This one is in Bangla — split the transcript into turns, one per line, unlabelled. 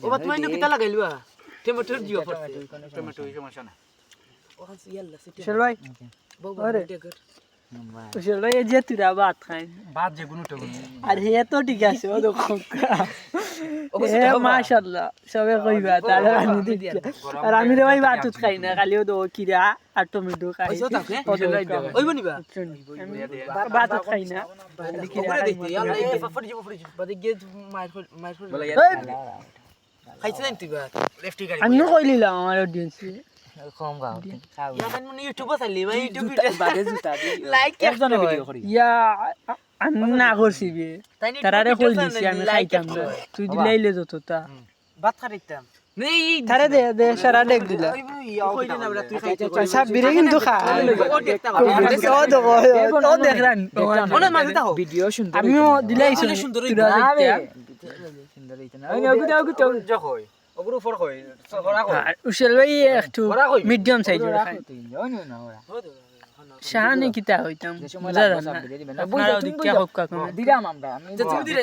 ও বাত মাইনো কিতা লাগাইলবা টমেটোর জিও পড়ছে
টমেটো এই সমস্যা না
ওখান ইয়াল্লা সিটি
চল ভাই
বাবু
আরে।
ডেগর
চল ভাই এই যে তুরা ভাত খাই
বাদ যে গুণ টগুন
আর হে তো ঠিক আছে ও তো মাশাআল্লাহ সবে কইবা তার আমি দেখি আর আমি রে ভাই ভাত খাই না খালি ও তো কিরা আর টমেটো খাই
ওইসো থাকে ওইব নিবা
ভাত খাই না
ওপরে দেখতে ইয়াল্লা এই ফাফড়ি যাব বাদে গিয়ে মাইর
বলে
খাইছ না তুই বা লেফটি গাড়ি
আমি কইলিলাম আমার অডিয়েন্স
কম গাও খাও
ইয়া মানে মনে ইউটিউবে চাইলি ভাই ইউটিউব ভিডিও
বাদে জুতা দি
লাইক
একজনে ভিডিও করি
ইয়া আমি না করছি বে
তাই নি
তারারে কই দিছি আমি খাইতাম না তুই দিলাইলে যত তা
ভাত খাইতাম নেই
তারে দে দে সারা দেখ দিলা
কইলি না বড় তুই খাইছ
সব বিরে কিন্তু খা
ও দেখতা
ও দেখো ও দেখরান
ওনা মাঝে তাও
ভিডিও সুন্দর
আমিও দিলাইছি
সুন্দর
সুন্দর হইতো না ওই ওগুলো ওগুলো যখই ওগুলো ফরক হয় ফরক হয়
উশল ভাই একটু মিডিয়াম সাইজের খাই
ওই না ওরা
শাহানি কিতা হইতাম বুঝা না আপনারা দিকে হোক কাকু
দিলাম আমরা আমি
তুমি দিলে